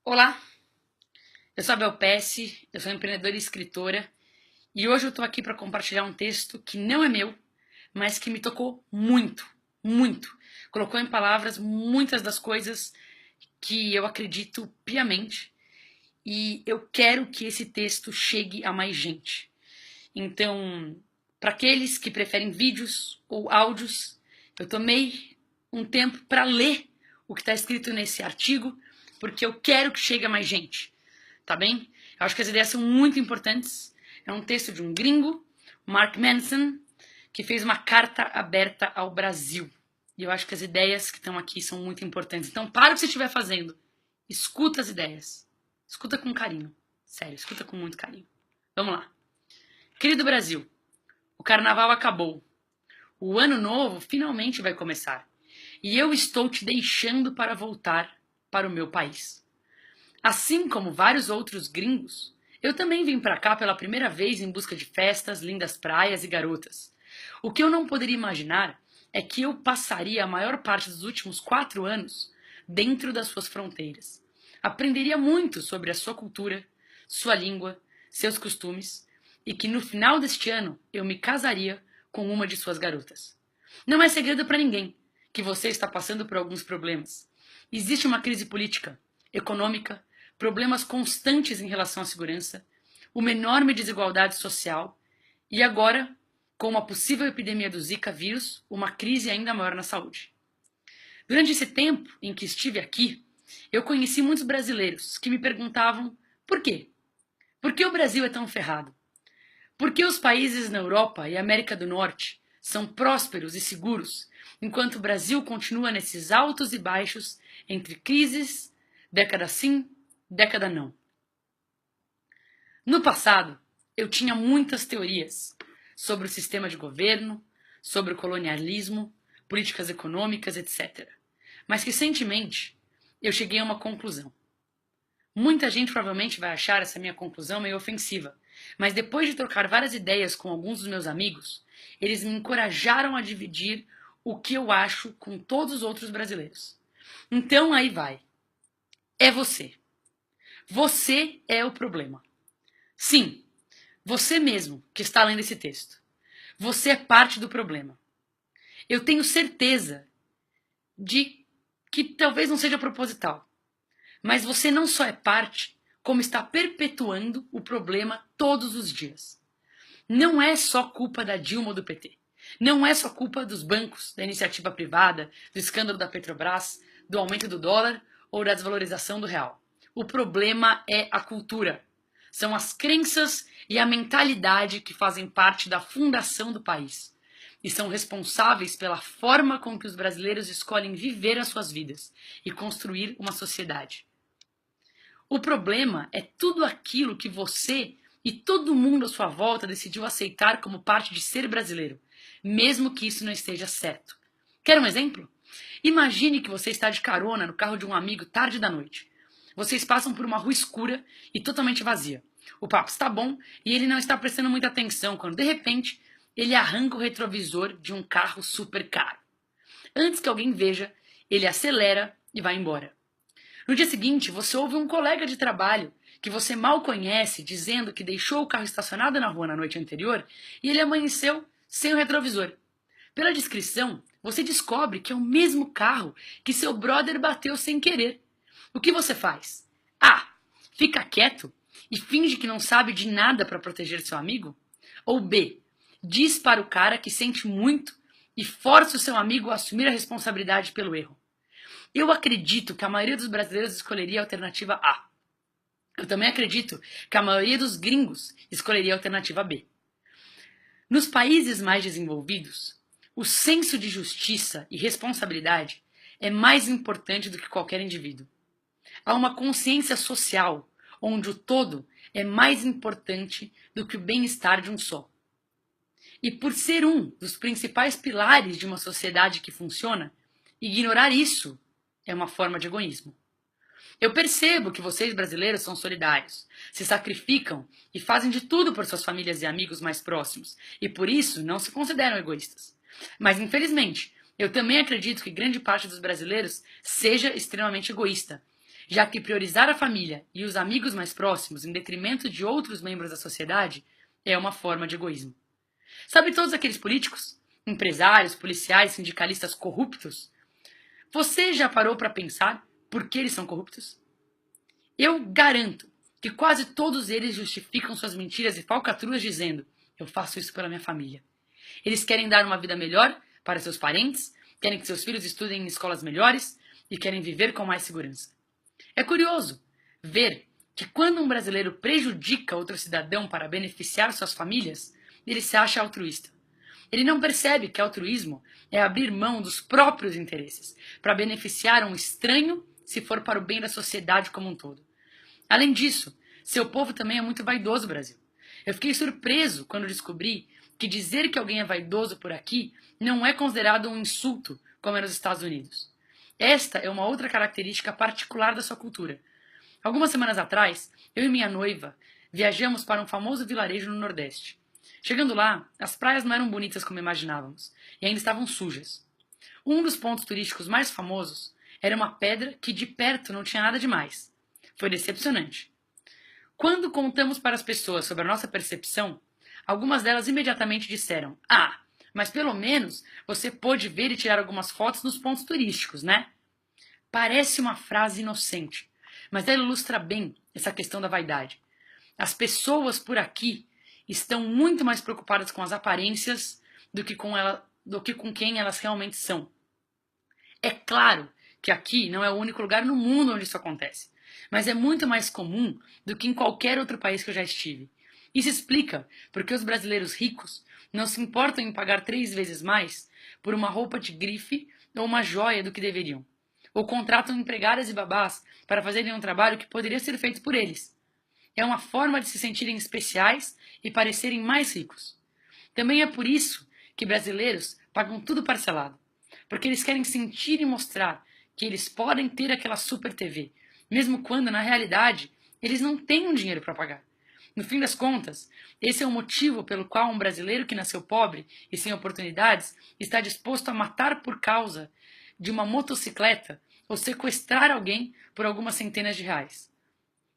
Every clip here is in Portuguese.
Olá, eu sou a Bel Pesce, eu sou empreendedora e escritora e hoje eu estou aqui para compartilhar um texto que não é meu, mas que me tocou muito, muito. Colocou em palavras muitas das coisas que eu acredito piamente e eu quero que esse texto chegue a mais gente. Então, para aqueles que preferem vídeos ou áudios, eu tomei um tempo para ler o que está escrito nesse artigo, porque eu quero que chegue a mais gente. Tá bem? Eu acho que as ideias são muito importantes. É um texto de um gringo, Mark Manson, que fez uma carta aberta ao Brasil. E eu acho que as ideias que estão aqui são muito importantes. Então, para o que você estiver fazendo. Escuta as ideias. Escuta com carinho. Sério, escuta com muito carinho. Vamos lá. Querido Brasil, o carnaval acabou. O ano novo finalmente vai começar. E eu estou te deixando para voltar para o meu país. Assim como vários outros gringos, eu também vim para cá pela primeira vez em busca de festas, lindas praias e garotas. O que eu não poderia imaginar é que eu passaria a maior parte dos últimos 4 anos dentro das suas fronteiras. Aprenderia muito sobre a sua cultura, sua língua, seus costumes e que no final deste ano eu me casaria com uma de suas garotas. Não é segredo para ninguém que você está passando por alguns problemas. Existe uma crise política, econômica, problemas constantes em relação à segurança, uma enorme desigualdade social e agora, com uma possível epidemia do Zika vírus, uma crise ainda maior na saúde. Durante esse tempo em que estive aqui, eu conheci muitos brasileiros que me perguntavam por quê? Por que o Brasil é tão ferrado? Por que os países na Europa e América do Norte são prósperos e seguros, enquanto o Brasil continua nesses altos e baixos entre crises, década sim, década não? No passado, eu tinha muitas teorias sobre o sistema de governo, sobre o colonialismo, políticas econômicas, etc. Mas recentemente eu cheguei a uma conclusão. Muita gente provavelmente vai achar essa minha conclusão meio ofensiva, mas depois de trocar várias ideias com alguns dos meus amigos, eles me encorajaram a dividir o que eu acho com todos os outros brasileiros. Então aí vai. É você. Você é o problema. Sim, você mesmo que está lendo esse texto. Você é parte do problema. Eu tenho certeza de que talvez não seja proposital. Mas você não só é parte, como está perpetuando o problema todos os dias. Não é só culpa da Dilma ou do PT. Não é só culpa dos bancos, da iniciativa privada, do escândalo da Petrobras, do aumento do dólar ou da desvalorização do real. O problema é a cultura. São as crenças e a mentalidade que fazem parte da fundação do país e são responsáveis pela forma com que os brasileiros escolhem viver as suas vidas e construir uma sociedade. O problema é tudo aquilo que você e todo mundo à sua volta decidiu aceitar como parte de ser brasileiro, mesmo que isso não esteja certo. Quer um exemplo? Imagine que você está de carona no carro de um amigo tarde da noite. Vocês passam por uma rua escura e totalmente vazia. O papo está bom e ele não está prestando muita atenção quando, de repente, ele arranca o retrovisor de um carro super caro. Antes que alguém veja, ele acelera e vai embora. No dia seguinte, você ouve um colega de trabalho que você mal conhece dizendo que deixou o carro estacionado na rua na noite anterior e ele amanheceu sem o retrovisor. Pela descrição, você descobre que é o mesmo carro que seu brother bateu sem querer. O que você faz? A. Fica quieto e finge que não sabe de nada para proteger seu amigo? Ou B. Diz para o cara que sente muito e força o seu amigo a assumir a responsabilidade pelo erro? Eu acredito que a maioria dos brasileiros escolheria a alternativa A. Eu também acredito que a maioria dos gringos escolheria a alternativa B. Nos países mais desenvolvidos, o senso de justiça e responsabilidade é mais importante do que qualquer indivíduo. Há uma consciência social onde o todo é mais importante do que o bem-estar de um só. E por ser um dos principais pilares de uma sociedade que funciona, ignorar isso é uma forma de egoísmo. Eu percebo que vocês brasileiros são solidários, se sacrificam e fazem de tudo por suas famílias e amigos mais próximos, e por isso não se consideram egoístas. Mas, infelizmente, eu também acredito que grande parte dos brasileiros seja extremamente egoísta. já que priorizar a família e os amigos mais próximos em detrimento de outros membros da sociedade é uma forma de egoísmo. Sabe todos aqueles políticos, empresários, policiais, sindicalistas corruptos? Você já parou para pensar por que eles são corruptos? Eu garanto que quase todos eles justificam suas mentiras e falcatruas dizendo: eu faço isso pela minha família. Eles querem dar uma vida melhor para seus parentes, querem que seus filhos estudem em escolas melhores e querem viver com mais segurança. É curioso ver que quando um brasileiro prejudica outro cidadão para beneficiar suas famílias, ele se acha altruísta. Ele não percebe que altruísmo é abrir mão dos próprios interesses para beneficiar um estranho se for para o bem da sociedade como um todo. Além disso, seu povo também é muito vaidoso, Brasil. Eu fiquei surpreso quando descobri que dizer que alguém é vaidoso por aqui não é considerado um insulto, como é nos Estados Unidos. Esta é uma outra característica particular da sua cultura. Algumas semanas atrás, eu e minha noiva viajamos para um famoso vilarejo no Nordeste. Chegando lá, as praias não eram bonitas como imaginávamos e ainda estavam sujas. Um dos pontos turísticos mais famosos era uma pedra que de perto não tinha nada demais. Foi decepcionante. Quando contamos para as pessoas sobre a nossa percepção, algumas delas imediatamente disseram: ah, mas pelo menos você pôde ver e tirar algumas fotos nos pontos turísticos, né? Parece uma frase inocente, mas ela ilustra bem essa questão da vaidade. As pessoas por aqui estão muito mais preocupadas com as aparências do que com quem elas realmente são. É claro que aqui não é o único lugar no mundo onde isso acontece, mas é muito mais comum do que em qualquer outro país que eu já estive. Isso explica porque os brasileiros ricos não se importam em pagar 3 vezes mais por uma roupa de grife ou uma joia do que deveriam. Ou contratam empregadas e babás para fazerem um trabalho que poderia ser feito por eles. É uma forma de se sentirem especiais e parecerem mais ricos. Também é por isso que brasileiros pagam tudo parcelado. Porque eles querem sentir e mostrar que eles podem ter aquela super TV, mesmo quando, na realidade, eles não têm um dinheiro para pagar. No fim das contas, esse é o motivo pelo qual um brasileiro que nasceu pobre e sem oportunidades está disposto a matar por causa de uma motocicleta ou sequestrar alguém por algumas centenas de reais.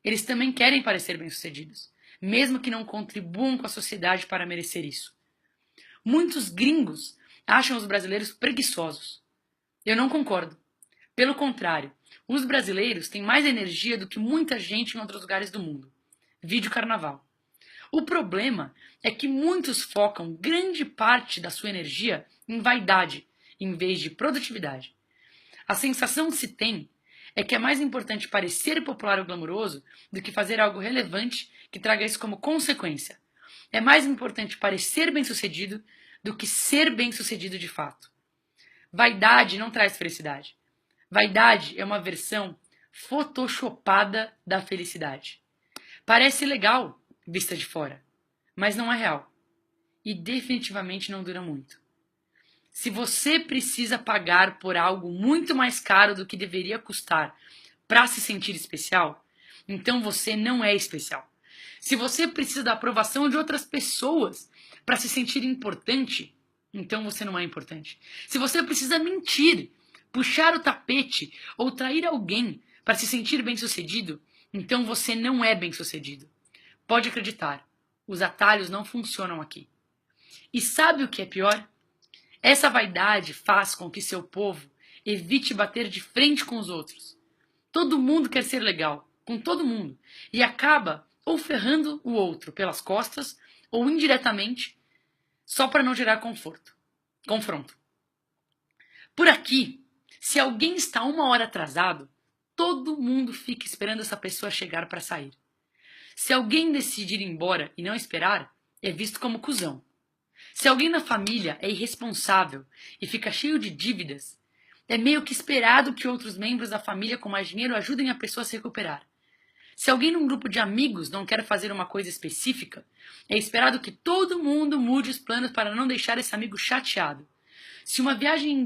Eles também querem parecer bem-sucedidos, mesmo que não contribuam com a sociedade para merecer isso. Muitos gringos acham os brasileiros preguiçosos. Eu não concordo. Pelo contrário, os brasileiros têm mais energia do que muita gente em outros lugares do mundo. Vide o carnaval. O problema é que muitos focam grande parte da sua energia em vaidade, em vez de produtividade. A sensação que se tem é que é mais importante parecer popular ou glamuroso do que fazer algo relevante que traga isso como consequência. É mais importante parecer bem-sucedido do que ser bem-sucedido de fato. Vaidade não traz felicidade. Vaidade é uma versão photoshopada da felicidade. Parece legal, vista de fora, mas não é real. E definitivamente não dura muito. Se você precisa pagar por algo muito mais caro do que deveria custar para se sentir especial, então você não é especial. Se você precisa da aprovação de outras pessoas para se sentir importante, então você não é importante. Se você precisa mentir, puxar o tapete ou trair alguém para se sentir bem-sucedido, então você não é bem-sucedido. Pode acreditar, os atalhos não funcionam aqui. E sabe o que é pior? Essa vaidade faz com que seu povo evite bater de frente com os outros. Todo mundo quer ser legal, com todo mundo, e acaba ou ferrando o outro pelas costas ou indiretamente, só para não gerar confronto. Por aqui, se alguém está 1 hora atrasado, todo mundo fica esperando essa pessoa chegar para sair. Se alguém decidir ir embora e não esperar, é visto como cuzão. Se alguém na família é irresponsável e fica cheio de dívidas, é meio que esperado que outros membros da família com mais dinheiro ajudem a pessoa a se recuperar. Se alguém num grupo de amigos não quer fazer uma coisa específica, é esperado que todo mundo mude os planos para não deixar esse amigo chateado. Se em uma viagem em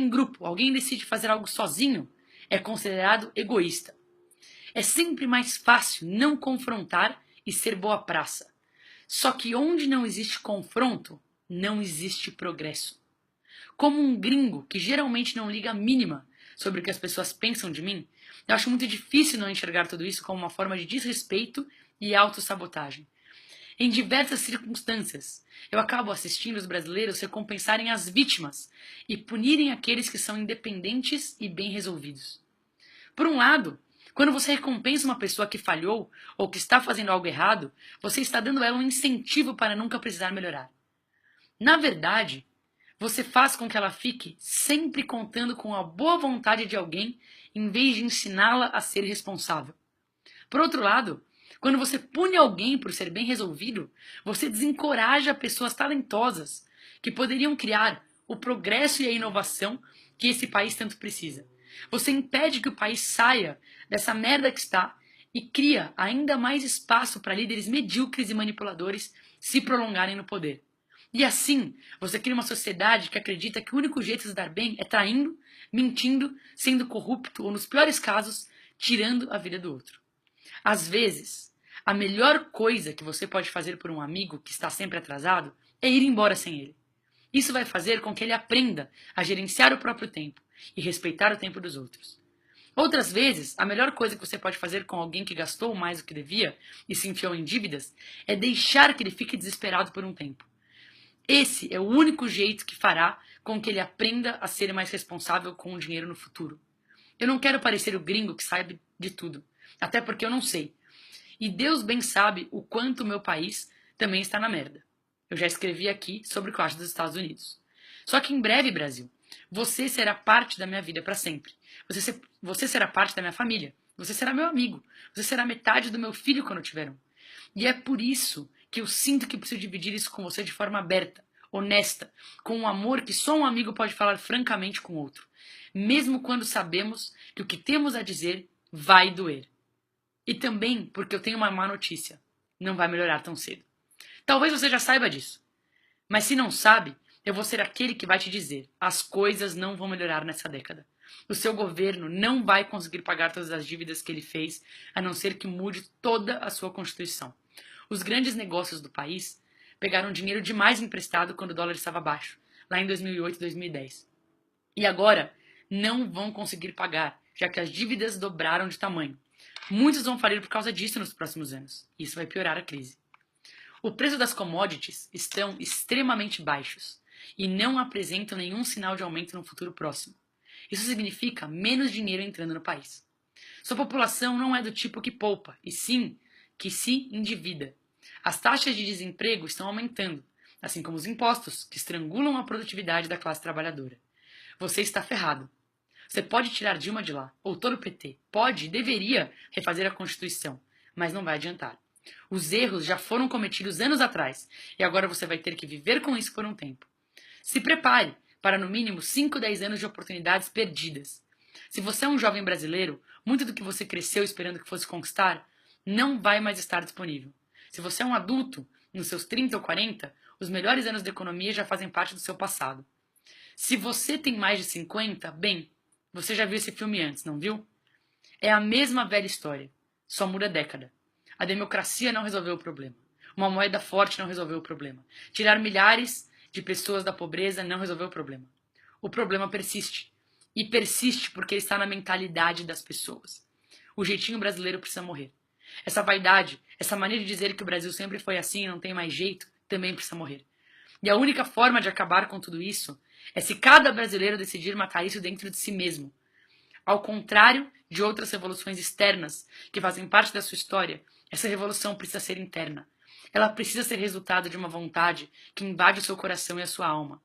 grupo alguém decide fazer algo sozinho, é considerado egoísta. É sempre mais fácil não confrontar e ser boa praça. Só que onde não existe confronto, não existe progresso. Como um gringo que geralmente não liga a mínima sobre o que as pessoas pensam de mim, eu acho muito difícil não enxergar tudo isso como uma forma de desrespeito e autossabotagem. Em diversas circunstâncias, eu acabo assistindo os brasileiros recompensarem as vítimas e punirem aqueles que são independentes e bem resolvidos. Por um lado, quando você recompensa uma pessoa que falhou ou que está fazendo algo errado, você está dando a ela um incentivo para nunca precisar melhorar. Na verdade, você faz com que ela fique sempre contando com a boa vontade de alguém em vez de ensiná-la a ser responsável. Por outro lado, quando você pune alguém por ser bem resolvido, você desencoraja pessoas talentosas que poderiam criar o progresso e a inovação que esse país tanto precisa. Você impede que o país saia dessa merda que está e cria ainda mais espaço para líderes medíocres e manipuladores se prolongarem no poder. E assim, você cria uma sociedade que acredita que o único jeito de se dar bem é traindo, mentindo, sendo corrupto ou, nos piores casos, tirando a vida do outro. Às vezes, a melhor coisa que você pode fazer por um amigo que está sempre atrasado é ir embora sem ele. Isso vai fazer com que ele aprenda a gerenciar o próprio tempo e respeitar o tempo dos outros. Outras vezes, a melhor coisa que você pode fazer com alguém que gastou mais do que devia e se enfiou em dívidas é deixar que ele fique desesperado por um tempo. Esse é o único jeito que fará com que ele aprenda a ser mais responsável com o dinheiro no futuro. Eu não quero parecer o gringo que sabe de tudo, até porque eu não sei. E Deus bem sabe o quanto o meu país também está na merda. Eu já escrevi aqui sobre o que eu acho dos Estados Unidos. Só que em breve, Brasil, você será parte da minha vida para sempre. Você será parte da minha família. Você será meu amigo. Você será metade do meu filho quando tiver um. E é por isso que eu sinto que preciso dividir isso com você de forma aberta, honesta, com um amor que só um amigo pode falar francamente com outro, mesmo quando sabemos que o que temos a dizer vai doer. E também porque eu tenho uma má notícia: não vai melhorar tão cedo. Talvez você já saiba disso, mas se não sabe, eu vou ser aquele que vai te dizer: as coisas não vão melhorar nessa década. O seu governo não vai conseguir pagar todas as dívidas que ele fez, a não ser que mude toda a sua Constituição. Os grandes negócios do país pegaram dinheiro demais emprestado quando o dólar estava baixo, lá em 2008 e 2010. E agora não vão conseguir pagar, já que as dívidas dobraram de tamanho. Muitos vão falir por causa disso nos próximos anos. Isso vai piorar a crise. O preço das commodities estão extremamente baixos e não apresentam nenhum sinal de aumento no futuro próximo. Isso significa menos dinheiro entrando no país. Sua população não é do tipo que poupa, e sim que se endivida. As taxas de desemprego estão aumentando, assim como os impostos, que estrangulam a produtividade da classe trabalhadora. Você está ferrado. Você pode tirar Dilma de lá, ou todo o PT. Pode e deveria refazer a Constituição, mas não vai adiantar. Os erros já foram cometidos anos atrás, e agora você vai ter que viver com isso por um tempo. Se prepare para no mínimo 5, 10 anos de oportunidades perdidas. Se você é um jovem brasileiro, muito do que você cresceu esperando que fosse conquistar não vai mais estar disponível. Se você é um adulto, nos seus 30 ou 40, os melhores anos da economia já fazem parte do seu passado. Se você tem mais de 50, bem, você já viu esse filme antes, não viu? É a mesma velha história, só muda a década. A democracia não resolveu o problema. Uma moeda forte não resolveu o problema. Tirar milhares de pessoas da pobreza não resolveu o problema. O problema persiste. E persiste porque ele está na mentalidade das pessoas. O jeitinho brasileiro precisa morrer. Essa vaidade, essa maneira de dizer que o Brasil sempre foi assim e não tem mais jeito, também precisa morrer. E a única forma de acabar com tudo isso é se cada brasileiro decidir matar isso dentro de si mesmo. Ao contrário de outras revoluções externas que fazem parte da sua história, essa revolução precisa ser interna. Ela precisa ser resultado de uma vontade que invade o seu coração e a sua alma.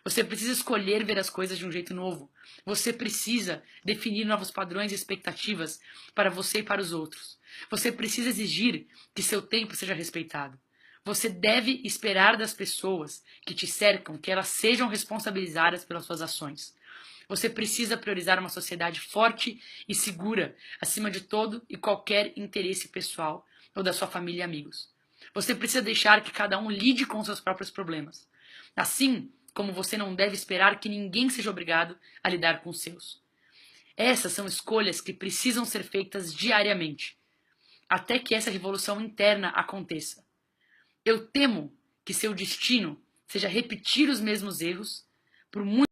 Você precisa escolher ver as coisas de um jeito novo. Você precisa definir novos padrões e expectativas para você e para os outros. Você precisa exigir que seu tempo seja respeitado. Você deve esperar das pessoas que te cercam que elas sejam responsabilizadas pelas suas ações. Você precisa priorizar uma sociedade forte e segura, acima de todo e qualquer interesse pessoal ou da sua família e amigos. Você precisa deixar que cada um lide com seus próprios problemas. Assim como você não deve esperar que ninguém seja obrigado a lidar com os seus. Essas são escolhas que precisam ser feitas diariamente, até que essa revolução interna aconteça. Eu temo que seu destino seja repetir os mesmos erros por muito